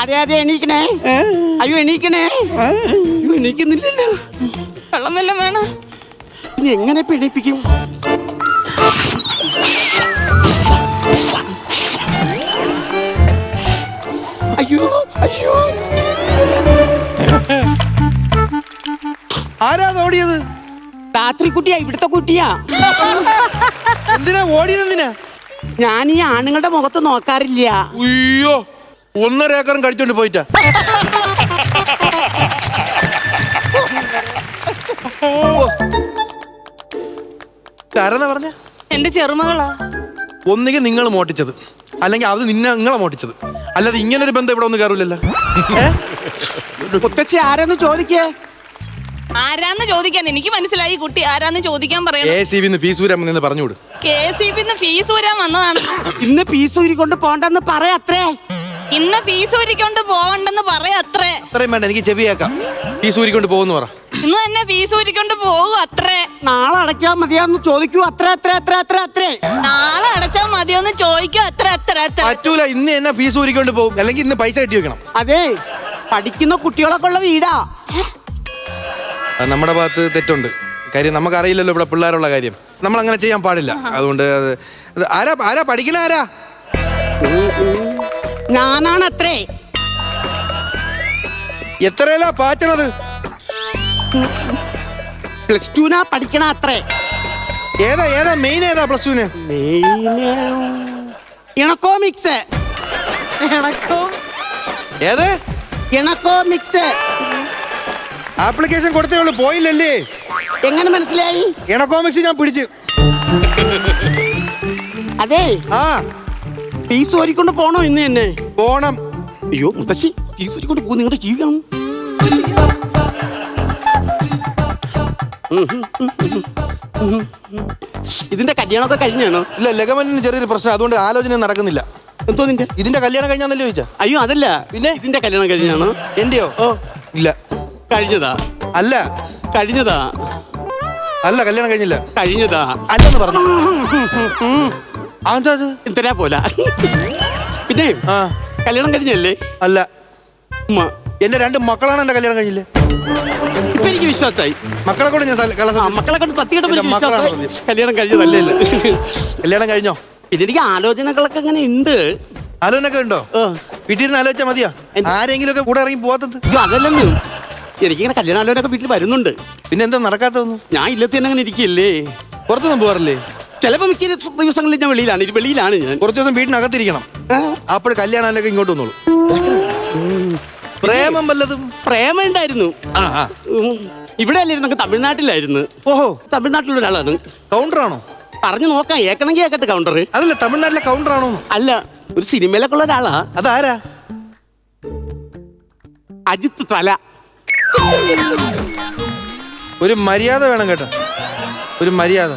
അതെ അതെ എണീക്കണേ. അയ്യോ എണീക്കണേ. അയ്യോ എണീക്കുന്നില്ലല്ലോ. വെള്ളം വല്ലതും വേണം. ഇനി എങ്ങനെ പിടിപ്പിക്കും? അയ്യോ അയ്യോ. ആരാ ഓടിയത്? രാത്രി കുട്ടിയാ, ഇവിടുത്തെ കുട്ടിയാ. എന്തിനാ ഓടിയത്? എന്തിനാ? ഞാൻ ഈ ആണുങ്ങളുടെ മുഖത്ത് നോക്കാറില്ല. അയ്യോ, 1.5 ഏക്കറും കഴിച്ചോണ്ട് പോയിട്ടാ. ആരെന്നാ പറഞ്ഞ? എന്റെ ചെറുമകളാ. ഒന്നുകിൽ നിങ്ങൾ മോട്ടിച്ചത്, അല്ലെങ്കിൽ അത് നിങ്ങളെ മോട്ടിച്ചത്. അല്ലാതെ ഇങ്ങനൊരു ബന്ധം ഇവിടെ ഒന്നും കയറൂലല്ലോ. മുത്തശ്ശി ആരെന്ന് ചോദിക്കേ. ആരാന്ന് ചോദിക്കാൻ എനിക്ക് മനസ്സിലായി. കുട്ടി ആരാന്ന് ചോദിക്കാൻ പറയണം. KCB ഫീസ് ഊരാൻ നിന്ന് പറഞ്ഞുകൂട്. KCB ഫീസ് ഊരാൻ വന്നതാണ്. ഇന്ന് ഫീസ് ഊരിക്കൊണ്ട് പോണ്ടെന്ന് പറയാത്രേ. ഇന്ന് ഫീസ് ഊരിക്കൊണ്ട് പോകണ്ടെന്ന് പറയാത്രേ. അത്രയും വേണ്ട, എനിക്ക് ചെവിയേക്കാം. ഫീസ് ഊരിക്കൊണ്ട് പോകുന്നു പറ. ഇന്ന് തന്നെ ഫീസ് ഊരിക്കൊണ്ട് പോകും അത്രേ. നാളെ അടയ്ക്കാൻ മതിയാന്ന് ചോദിക്കൂ. അത്ര അത്ര അത്ര അത്ര അത്രേ. നാളെ അടച്ചാൽ മതിയൊന്ന് ചോദിക്കും. അത്ര അത്ര അത്ര. പറ്റൂല, ഇന്ന് എന്നെ ഫീസ് ഊരിക്കൊണ്ട് പോകും. അല്ലെങ്കിൽ ഇന്ന് പൈസ കെട്ടി വെക്കണം. അതെ, പഠിക്കുന്ന കുട്ടികളൊക്കെ ഉള്ള വീടാ. നമ്മുടെ ഭാഗത്ത് തെറ്റുണ്ട്. കാര്യം നമുക്കറിയില്ലല്ലോ ഇവിടെ പിള്ളേരുള്ള കാര്യം. നമ്മൾ അങ്ങനെ ചെയ്യാൻ പാടില്ല. അതുകൊണ്ട് ആരാ ആരാ പഠിക്കണ ആരാ? ഞാനാണത്രേ. എത്രയല്ല പാറ്റണത്? +2 പഠിക്കണ അത്രേ. ഏതാ ഏതാ മെയിൻ ഏതാ +2? ഇണക്കോമിക്സ്. ഏത് ഇണക്കോമിക്സ്? ആപ്ലിക്കേഷൻ കൊടുത്തേ ഉള്ളൂ, പോയില്ലല്ലേ? എങ്ങനെ മനസ്സിലായി? എണക്കോമിക്സ് ഞാൻ പിടിച്ച്. അതെ, ആ ഫീസ് ഊരിക്കൊണ്ട് പോണോ ഇന്ന് തന്നെ? പോണം. അയ്യോ മുത്തശ്ശി, ഫീസ് ഊരിക്കൊണ്ട് പോകും. നിങ്ങളുടെ ടി വി കാണും. ഇതിന്റെ കല്യാണമൊക്കെ കഴിഞ്ഞാണോ? ഇല്ല, ലഗമന്റിന് ചെറിയൊരു പ്രശ്നം, അതുകൊണ്ട് ആലോചന നടക്കുന്നില്ല. എന്തോ നിന്റെ? ഇതിന്റെ കല്യാണം കഴിഞ്ഞാന്നല്ലേ ചോദിച്ചാ? അയ്യോ അതല്ല, പിന്നെ ഇതിന്റെ കല്യാണം കഴിഞ്ഞാണോ? എന്റെയോ? ഓ ഇല്ല. കഴിഞ്ഞതാ? അല്ല. കഴിഞ്ഞതാ? അല്ല, കല്യാണം കഴിഞ്ഞില്ല. കഴിഞ്ഞതാ അല്ലെന്ന് പറഞ്ഞു. എന്തിനാ പോല. പിന്നെ ആ, കല്യാണം കഴിഞ്ഞല്ലേ? അല്ല. ഉമ്മ, എന്റെ 2 മക്കളാണ് എന്റെ കല്യാണം കഴിഞ്ഞില്ലേ. ഇപ്പൊ എനിക്ക് വിശ്വാസമായി. മക്കളെ കൂടെ ഞാൻ മക്കളെ കൊണ്ട് സത്യമായിട്ട് എന്റെ മക്കളാണ് സത്യം. കല്യാണം കഴിഞ്ഞതല്ലേ? കല്യാണം കഴിഞ്ഞോ? പിന്നെ എനിക്ക് ആലോചനകളൊക്കെ അങ്ങനെ ഉണ്ട്. ആലോചനൊക്കെ ഉണ്ടോ? വീട്ടിൽ നിന്ന് ആലോചിച്ചാ മതിയോ? ആരെങ്കിലും ഒക്കെ കൂടെ ഇറങ്ങി പോവാത്തത്? അയ്യോ അതല്ലെന്ന്, എനിക്കിങ്ങനെ കല്യാണാലോചനൊക്കെ വീട്ടിൽ വരുന്നുണ്ട്. പിന്നെ എന്താ നടക്കാത്തതൊന്നും? ഞാൻ ഇല്ലത്തി തന്നെ അങ്ങനെ ഇരിക്കില്ലേ. പുറത്തൊന്നും പോകാറില്ലേ? ചിലപ്പോ മിക്ക ദിവസങ്ങളിൽ ഞാൻ വെളിയിലാണ് ഞാൻ. കുറച്ച് ദിവസം വീട്ടിനകത്തിരിക്കണം. അപ്പോൾ കല്യാണമൊക്കെ ഇങ്ങോട്ട് വന്നോളൂ. പ്രേമം വല്ലതും? പ്രേമം ഉണ്ടായിരുന്നു. ഇവിടെ അല്ലായിരുന്നു, തമിഴ്നാട്ടിലായിരുന്നു. ഓഹോ, തമിഴ്നാട്ടിലുള്ള ഒരാളാണ്. കൗണ്ടറാണോ? പറഞ്ഞു നോക്കാം, ഏക്കണമെങ്കിൽ കേക്കട്ടെ കൗണ്ടർ. അതല്ല, തമിഴ്നാട്ടിലെ കൗണ്ടറാണോ? അല്ല, ഒരു സിനിമയിലൊക്കെ ഉള്ള ഒരാളാ. അതാരാ? അജിത്ത് തല. ഒരു മര്യാദ വേണം കേട്ടോ, ഒരു മര്യാദ.